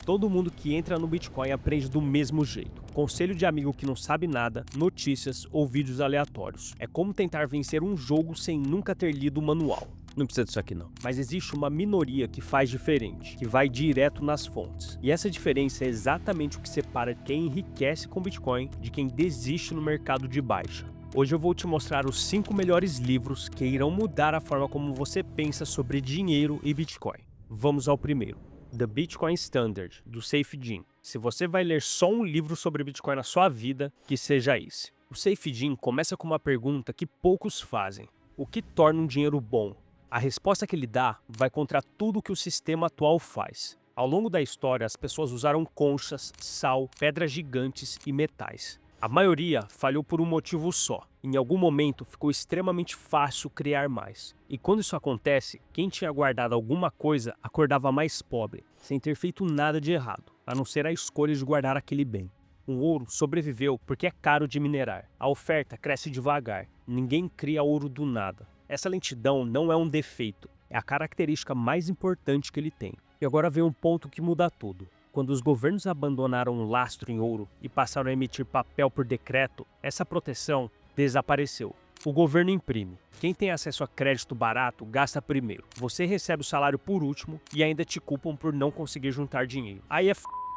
Todo mundo que entra no Bitcoin aprende do mesmo jeito. Conselho de amigo que não sabe nada, notícias ou vídeos aleatórios. É como tentar vencer um jogo sem nunca ter lido o manual. Não precisa disso aqui não. Mas existe uma minoria que faz diferente, que vai direto nas fontes. E essa diferença é exatamente o que separa quem enriquece com Bitcoin de quem desiste no mercado de baixa. Hoje eu vou te mostrar os 5 melhores livros que irão mudar a forma como você pensa sobre dinheiro e Bitcoin. Vamos ao primeiro. The Bitcoin Standard, do Saifedean. Se você vai ler só um livro sobre Bitcoin na sua vida, que seja esse. O Saifedean começa com uma pergunta que poucos fazem. O que torna um dinheiro bom? A resposta que ele dá vai contra tudo que o sistema atual faz. Ao longo da história, as pessoas usaram conchas, sal, pedras gigantes e metais. A maioria falhou por um motivo só. Em algum momento ficou extremamente fácil criar mais. E quando isso acontece, quem tinha guardado alguma coisa acordava mais pobre, sem ter feito nada de errado, a não ser a escolha de guardar aquele bem. O ouro sobreviveu porque é caro de minerar. A oferta cresce devagar. Ninguém cria ouro do nada. Essa lentidão não é um defeito, é a característica mais importante que ele tem. E agora vem um ponto que muda tudo. Quando os governos abandonaram o lastro em ouro e passaram a emitir papel por decreto, essa proteção desapareceu. O governo imprime. Quem tem acesso a crédito barato gasta primeiro. Você recebe o salário por último e ainda te culpam por não conseguir juntar dinheiro. Aí é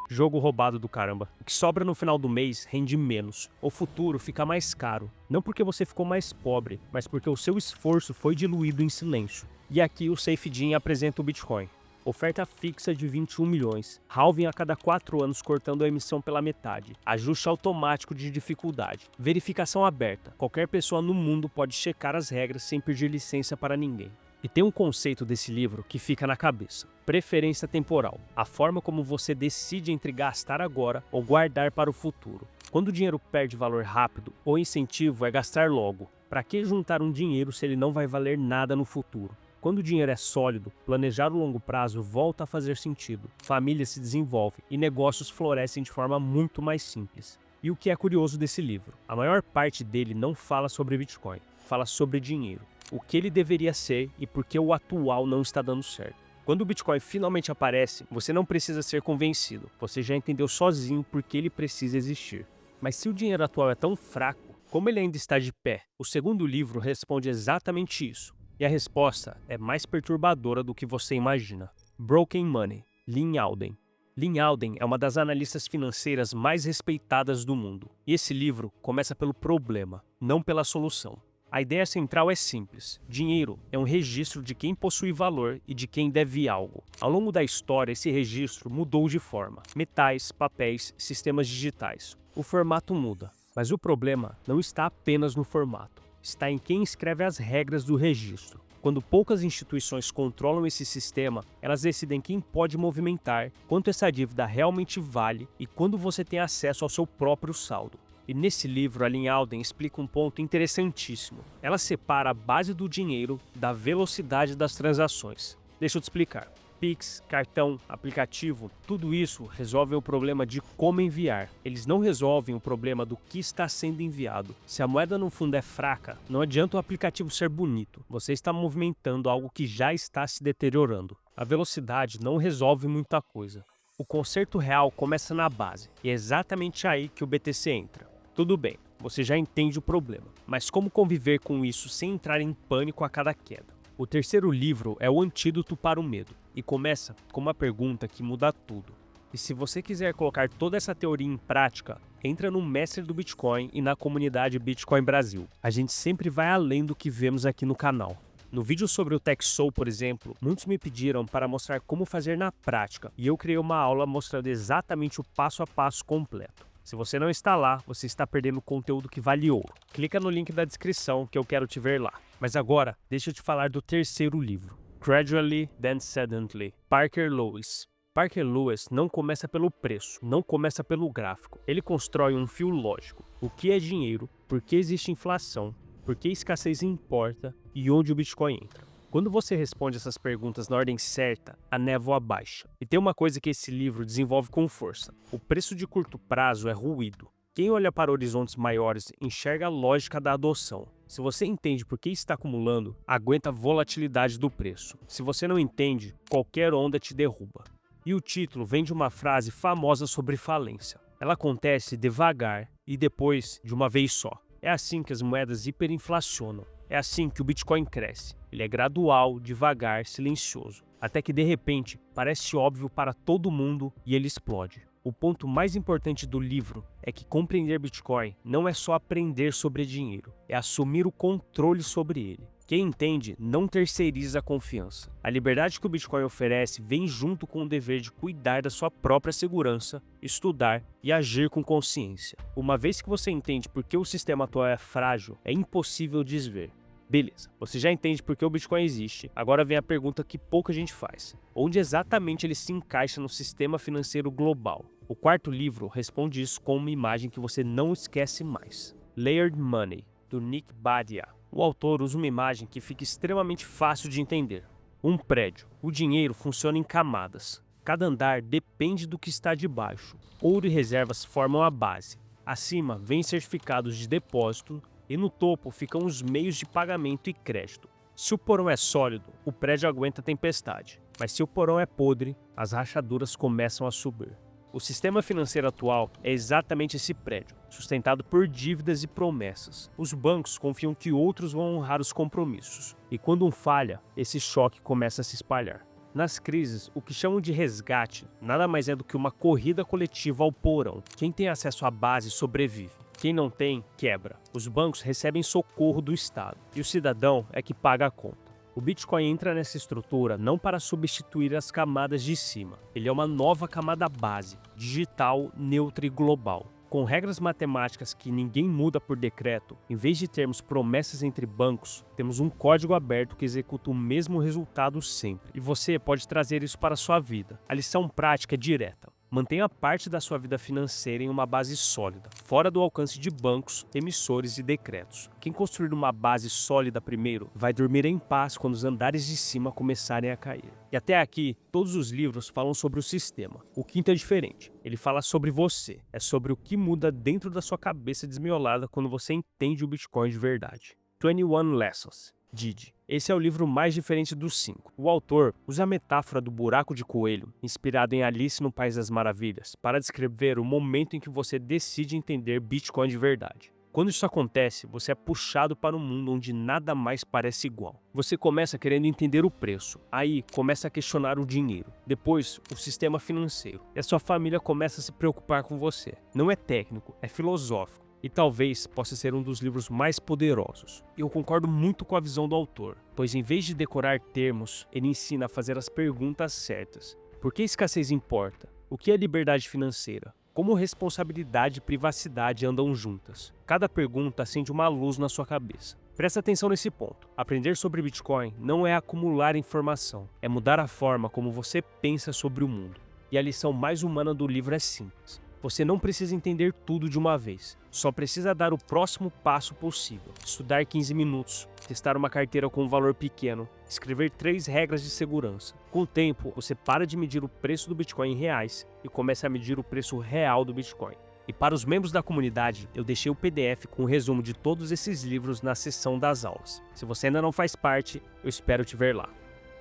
jogo roubado do caramba. O que sobra no final do mês rende menos. O futuro fica mais caro. Não porque você ficou mais pobre, mas porque o seu esforço foi diluído em silêncio. E aqui o Saifedean apresenta o Bitcoin. Oferta fixa de 21 milhões, halving a cada 4 anos cortando a emissão pela metade, ajuste automático de dificuldade, verificação aberta, qualquer pessoa no mundo pode checar as regras sem pedir licença para ninguém. E tem um conceito desse livro que fica na cabeça: preferência temporal, a forma como você decide entre gastar agora ou guardar para o futuro. Quando o dinheiro perde valor rápido, o incentivo é gastar logo. Para que juntar um dinheiro se ele não vai valer nada no futuro? Quando o dinheiro é sólido, planejar o longo prazo volta a fazer sentido, famílias se desenvolvem e negócios florescem de forma muito mais simples. E o que é curioso desse livro? A maior parte dele não fala sobre Bitcoin, fala sobre dinheiro, o que ele deveria ser e por que o atual não está dando certo. Quando o Bitcoin finalmente aparece, você não precisa ser convencido, você já entendeu sozinho por que ele precisa existir. Mas se o dinheiro atual é tão fraco, como ele ainda está de pé? O segundo livro responde exatamente isso. E a resposta é mais perturbadora do que você imagina. Broken Money, Lyn Alden. Lyn Alden é uma das analistas financeiras mais respeitadas do mundo. E esse livro começa pelo problema, não pela solução. A ideia central é simples. Dinheiro é um registro de quem possui valor e de quem deve algo. Ao longo da história, esse registro mudou de forma. Metais, papéis, sistemas digitais. O formato muda. Mas o problema não está apenas no formato. Está em quem escreve as regras do registro. Quando poucas instituições controlam esse sistema, elas decidem quem pode movimentar, quanto essa dívida realmente vale e quando você tem acesso ao seu próprio saldo. E nesse livro, a Lyn Alden explica um ponto interessantíssimo. Ela separa a base do dinheiro da velocidade das transações. Deixa eu te explicar. Pix, cartão, aplicativo, tudo isso resolve o problema de como enviar. Eles não resolvem o problema do que está sendo enviado. Se a moeda no fundo é fraca, não adianta o aplicativo ser bonito. Você está movimentando algo que já está se deteriorando. A velocidade não resolve muita coisa. O conserto real começa na base, e é exatamente aí que o BTC entra. Tudo bem, você já entende o problema, mas como conviver com isso sem entrar em pânico a cada queda? O terceiro livro é o antídoto para o medo, e começa com uma pergunta que muda tudo. E se você quiser colocar toda essa teoria em prática, entra no Mestre do Bitcoin e na comunidade Bitcoin Brasil. A gente sempre vai além do que vemos aqui no canal. No vídeo sobre o TechSoul, por exemplo, muitos me pediram para mostrar como fazer na prática, e eu criei uma aula mostrando exatamente o passo a passo completo. Se você não está lá, você está perdendo conteúdo que vale ouro. Clica no link da descrição que eu quero te ver lá. Mas agora, deixa eu te falar do terceiro livro. Gradually, Then Suddenly, Parker Lewis. Parker Lewis não começa pelo preço, não começa pelo gráfico. Ele constrói um fio lógico. O que é dinheiro, por que existe inflação, por que escassez importa e onde o Bitcoin entra. Quando você responde essas perguntas na ordem certa, a névoa baixa. E tem uma coisa que esse livro desenvolve com força. O preço de curto prazo é ruído. Quem olha para horizontes maiores enxerga a lógica da adoção. Se você entende por que está acumulando, aguenta a volatilidade do preço. Se você não entende, qualquer onda te derruba. E o título vem de uma frase famosa sobre falência. Ela acontece devagar e depois de uma vez só. É assim que as moedas hiperinflacionam. É assim que o Bitcoin cresce. Ele é gradual, devagar, silencioso, até que de repente parece óbvio para todo mundo e ele explode. O ponto mais importante do livro é que compreender Bitcoin não é só aprender sobre dinheiro, é assumir o controle sobre ele. Quem entende não terceiriza a confiança. A liberdade que o Bitcoin oferece vem junto com o dever de cuidar da sua própria segurança, estudar e agir com consciência. Uma vez que você entende por que o sistema atual é frágil, é impossível desver. Beleza, você já entende por que o Bitcoin existe, agora vem a pergunta que pouca gente faz. Onde exatamente ele se encaixa no sistema financeiro global? O quarto livro responde isso com uma imagem que você não esquece mais. Layered Money, do Nick Badia. O autor usa uma imagem que fica extremamente fácil de entender. Um prédio. O dinheiro funciona em camadas. Cada andar depende do que está debaixo. Ouro e reservas formam a base. Acima vêm certificados de depósito e no topo ficam os meios de pagamento e crédito. Se o porão é sólido, o prédio aguenta a tempestade. Mas se o porão é podre, as rachaduras começam a subir. O sistema financeiro atual é exatamente esse prédio, sustentado por dívidas e promessas. Os bancos confiam que outros vão honrar os compromissos. E quando um falha, esse choque começa a se espalhar. Nas crises, o que chamam de resgate nada mais é do que uma corrida coletiva ao porão. Quem tem acesso à base sobrevive. Quem não tem, quebra. Os bancos recebem socorro do Estado e o cidadão é que paga a conta. O Bitcoin entra nessa estrutura não para substituir as camadas de cima. Ele é uma nova camada base, digital, neutra e global. Com regras matemáticas que ninguém muda por decreto, em vez de termos promessas entre bancos, temos um código aberto que executa o mesmo resultado sempre. E você pode trazer isso para a sua vida. A lição prática é direta. Mantenha parte da sua vida financeira em uma base sólida, fora do alcance de bancos, emissores e decretos. Quem construir uma base sólida primeiro vai dormir em paz quando os andares de cima começarem a cair. E até aqui, todos os livros falam sobre o sistema. O quinto é diferente. Ele fala sobre você. É sobre o que muda dentro da sua cabeça desmiolada quando você entende o Bitcoin de verdade. 21 Lessons. Didi. Esse é o livro mais diferente dos 5. O autor usa a metáfora do buraco de coelho, inspirado em Alice no País das Maravilhas, para descrever o momento em que você decide entender Bitcoin de verdade. Quando isso acontece, você é puxado para um mundo onde nada mais parece igual. Você começa querendo entender o preço, aí começa a questionar o dinheiro, depois o sistema financeiro, e a sua família começa a se preocupar com você. Não é técnico, é filosófico. E talvez possa ser um dos livros mais poderosos. Eu concordo muito com a visão do autor, pois em vez de decorar termos, ele ensina a fazer as perguntas certas. Por que escassez importa? O que é liberdade financeira? Como responsabilidade e privacidade andam juntas? Cada pergunta acende uma luz na sua cabeça. Presta atenção nesse ponto. Aprender sobre Bitcoin não é acumular informação, é mudar a forma como você pensa sobre o mundo. E a lição mais humana do livro é simples. Você não precisa entender tudo de uma vez, só precisa dar o próximo passo possível. Estudar 15 minutos, testar uma carteira com um valor pequeno, escrever 3 regras de segurança. Com o tempo, você para de medir o preço do Bitcoin em reais e começa a medir o preço real do Bitcoin. E para os membros da comunidade, eu deixei o PDF com um resumo de todos esses livros na seção das aulas. Se você ainda não faz parte, eu espero te ver lá.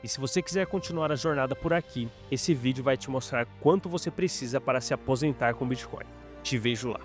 E se você quiser continuar a jornada por aqui, esse vídeo vai te mostrar quanto você precisa para se aposentar com Bitcoin. Te vejo lá.